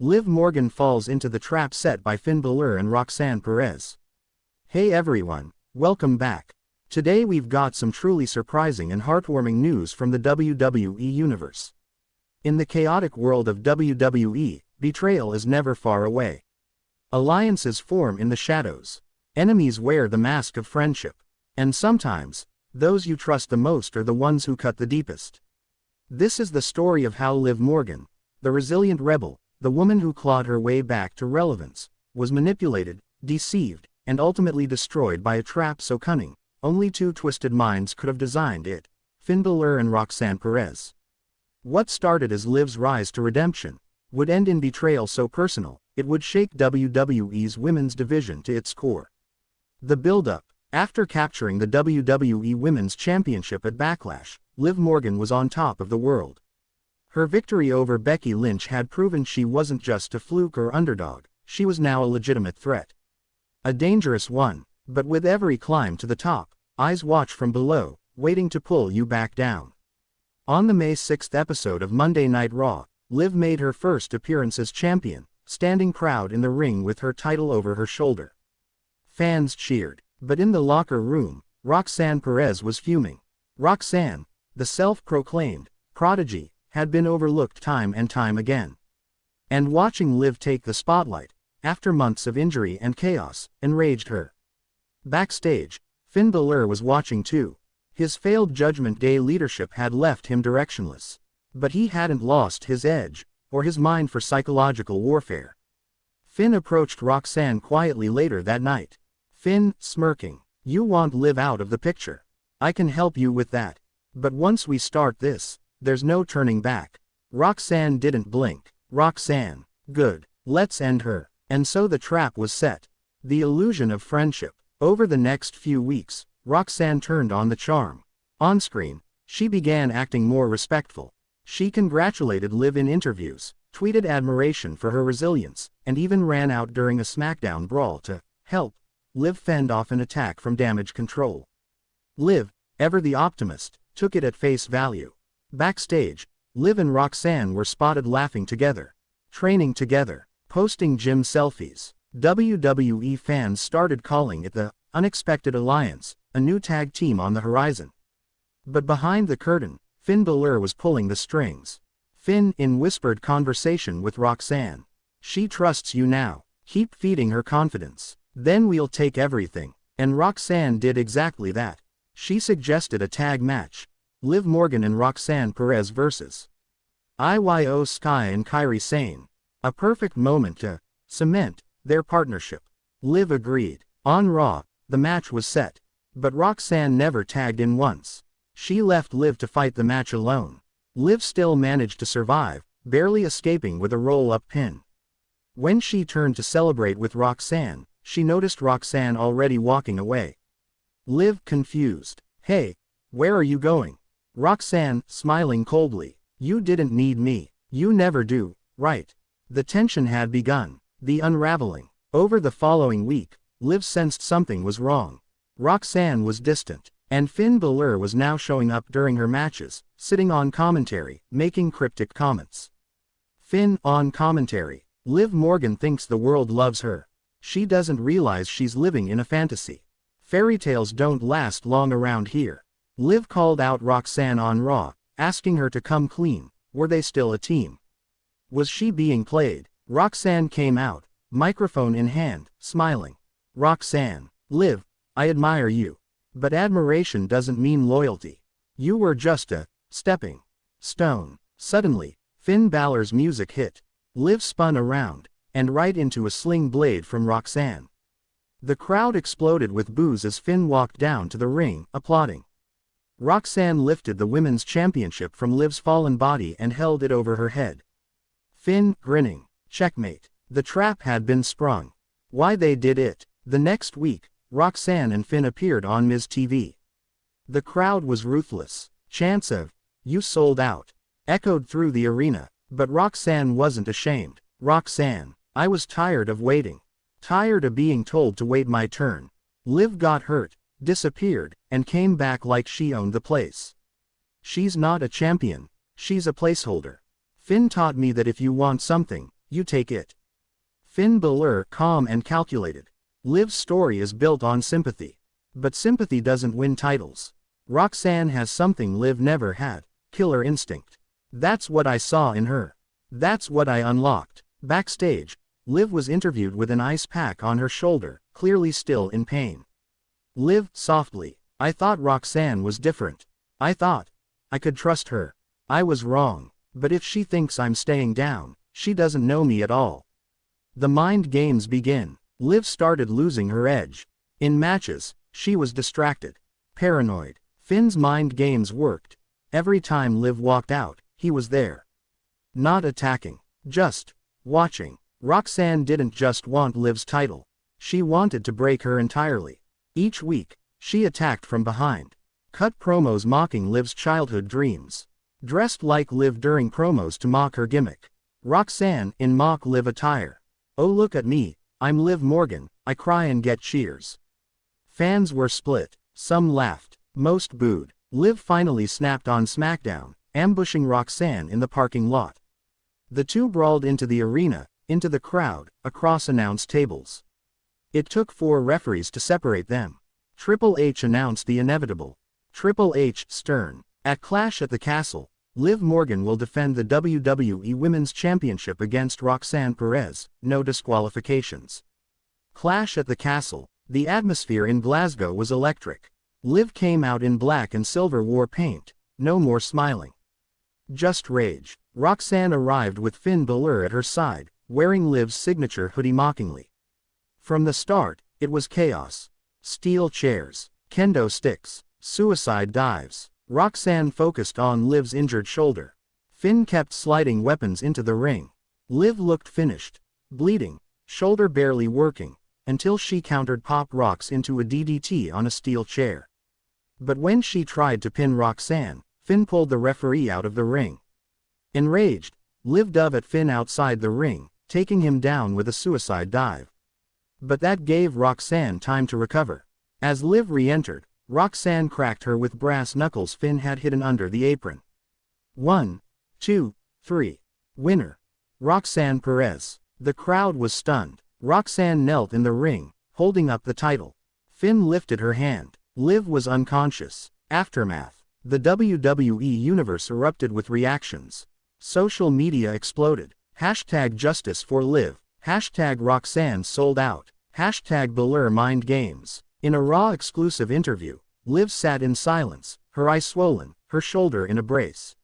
Liv Morgan falls into the trap set by Balor and Roxanne Perez. Hey everyone, welcome back. Today we've got some truly surprising and heartwarming news from the WWE universe. In the chaotic world of WWE, betrayal is never far away. Alliances form in the shadows. Enemies wear the mask of friendship. And sometimes, those you trust the most are the ones who cut the deepest. This is the story of how Liv Morgan, the resilient rebel, the woman who clawed her way back to relevance, was manipulated, deceived, and ultimately destroyed by a trap so cunning, only two twisted minds could have designed it: Balor and Roxanne Perez. What started as Liv's rise to redemption would end in betrayal so personal, it would shake WWE's women's division to its core. The build-up. After capturing the WWE Women's Championship at Backlash, Liv Morgan was on top of the world. Her victory over Becky Lynch had proven she wasn't just a fluke or underdog, she was now a legitimate threat. A dangerous one, but with every climb to the top, eyes watch from below, waiting to pull you back down. On the May 6th episode of Monday Night Raw, Liv made her first appearance as champion, standing proud in the ring with her title over her shoulder. Fans cheered, but in the locker room, Roxanne Perez was fuming. Roxanne, the self-proclaimed prodigy, had been overlooked time and time again. And watching Liv take the spotlight, after months of injury and chaos, enraged her. Backstage, Balor was watching too. His failed Judgment Day leadership had left him directionless. But he hadn't lost his edge, or his mind for psychological warfare. Finn approached Roxanne quietly later that night. Finn, smirking, "You want Liv out of the picture. I can help you with that. But once we start this, there's no turning back." Roxanne didn't blink. Roxanne, good, let's end her. And so the trap was set. The illusion of friendship. Over the next few weeks, Roxanne turned on the charm. On screen, she began acting more respectful. She congratulated Liv in interviews, tweeted admiration for her resilience, and even ran out during a SmackDown brawl to help Liv fend off an attack from Damage Control. Liv, ever the optimist, took it at face value. Backstage, Liv and Roxanne were spotted laughing together, training together, posting gym selfies. WWE fans started calling it the unexpected alliance, a new tag team on the horizon. But behind the curtain, Balor was pulling the strings. Finn, in whispered conversation with Roxanne, "She trusts you now. Keep feeding her confidence. Then we'll take everything." And Roxanne did exactly that. She suggested a tag match. Liv Morgan and Roxanne Perez vs. Io Sky and Kairi Sane. A perfect moment to cement their partnership. Liv agreed. On Raw, the match was set. But Roxanne never tagged in once. She left Liv to fight the match alone. Liv still managed to survive, barely escaping with a roll-up pin. When she turned to celebrate with Roxanne, she noticed Roxanne already walking away. Liv, confused. "Hey, where are you going?" Roxanne, smiling coldly, "You didn't need me. You never do, right?" The tension had begun. The unraveling. Over the following week, Liv sensed something was wrong. Roxanne was distant, and Balor was now showing up during her matches, sitting on commentary, making cryptic comments. Finn, on commentary, "Liv Morgan thinks the world loves her. She doesn't realize she's living in a fantasy. Fairy tales don't last long around here." Liv called out Roxanne on Raw, asking her to come clean. Were they still a team? Was she being played? Roxanne came out, microphone in hand, smiling. "Roxanne, Liv, I admire you. But admiration doesn't mean loyalty. You were just a stepping stone." Suddenly, Finn Balor's music hit. Liv spun around, and right into a sling blade from Roxanne. The crowd exploded with boos as Finn walked down to the ring, applauding. Roxanne lifted the women's championship from Liv's fallen body and held it over her head. Finn, grinning, "Checkmate." The trap had been sprung. Why they did it. The next week, Roxanne and Finn appeared on Miz TV. The crowd was ruthless. Chants of "You sold out" echoed through the arena, but Roxanne wasn't ashamed. "Roxanne, I was tired of waiting. Tired of being told to wait my turn." Liv got hurt, disappeared, and came back like she owned the place. "She's not a champion. She's a placeholder. Finn taught me that if you want something, You take it. Finn Balor, calm and calculated. Liv's story is built on sympathy. But sympathy doesn't win titles. Roxanne has something Liv never had, killer instinct. That's what I saw in her. That's what I unlocked. Backstage, Liv was interviewed with an ice pack on her shoulder, clearly still in pain. Liv, softly, I thought Roxanne was different. I thought I could trust her. I was wrong. But if she thinks I'm staying down, she doesn't know me at all. The mind games begin. Liv started losing her edge. In matches, she was distracted. Paranoid. Finn's mind games worked. Every time Liv walked out, he was there. Not attacking. Just watching. Roxanne didn't just want Liv's title. She wanted to break her entirely. Each week, she attacked from behind. Cut promos mocking Liv's childhood dreams. Dressed like Liv during promos to mock her gimmick. Roxanne in mock Liv attire. Oh look at me, I'm Liv Morgan, I cry and get cheers. Fans were split. Some laughed. Most booed. Liv finally snapped on SmackDown, ambushing Roxanne in the parking lot. The two brawled into the arena, into the crowd, across announce tables. It took 4 referees to separate them. Triple H announced the inevitable. Triple H, stern. At Clash at the Castle, Liv Morgan will defend the WWE Women's Championship against Roxanne Perez, no disqualifications. Clash at the Castle. The atmosphere in Glasgow was electric. Liv came out in black and silver war paint, no more smiling. Just rage. Roxanne arrived with Finn Balor at her side, wearing Liv's signature hoodie mockingly. From the start, it was chaos. Steel chairs, kendo sticks, suicide dives. Roxanne focused on Liv's injured shoulder. Finn kept sliding weapons into the ring. Liv looked finished. Bleeding, shoulder barely working, until she countered Pop Rocks into a DDT on a steel chair. But when she tried to pin Roxanne, Finn pulled the referee out of the ring. Enraged, Liv dove at Finn outside the ring, taking him down with a suicide dive. But that gave Roxanne time to recover. As Liv re-entered, Roxanne cracked her with brass knuckles Finn had hidden under the apron. 1, 2, 3. Winner. Roxanne Perez. The crowd was stunned. Roxanne knelt in the ring, holding up the title. Finn lifted her hand. Liv was unconscious. Aftermath. The WWE universe erupted with reactions. Social media exploded. Hashtag justice for Liv. Hashtag Roxanne sold out. Hashtag Balor mind games. In a Raw exclusive interview, Liv sat in silence, her eye swollen, her shoulder in a brace.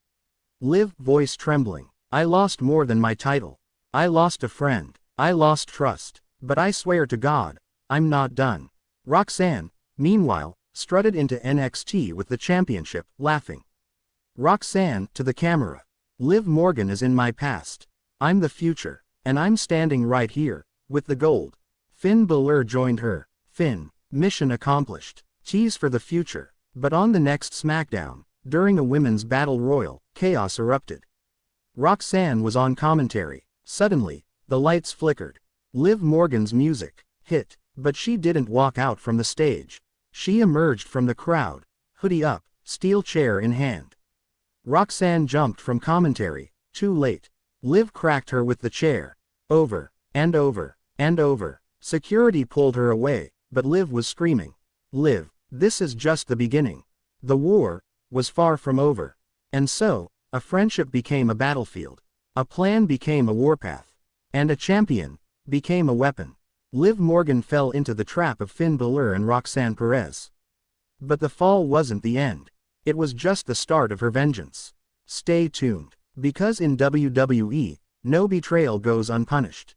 Liv, voice trembling. I lost more than my title. I lost a friend. I lost trust. But I swear to God, I'm not done. Roxanne, meanwhile, strutted into NXT with the championship, laughing. Roxanne, to the camera. Liv Morgan is in my past. I'm the future. And I'm standing right here, with the gold. Finn Balor joined her. Finn. Mission accomplished. Tease for the future. But on the next SmackDown, during a women's battle royal, chaos erupted. Roxanne was on commentary. Suddenly, the lights flickered. Liv Morgan's music hit, but she didn't walk out from the stage. She emerged from the crowd, hoodie up, steel chair in hand. Roxanne jumped from commentary, too late. Liv cracked her with the chair. Over, and over, and over. Security pulled her away. But Liv was screaming. Liv, this is just the beginning. The war was far from over. And so, a friendship became a battlefield. A plan became a warpath. And a champion became a weapon. Liv Morgan fell into the trap of Finn Balor and Roxanne Perez. But the fall wasn't the end. It was just the start of her vengeance. Stay tuned. Because in WWE, no betrayal goes unpunished.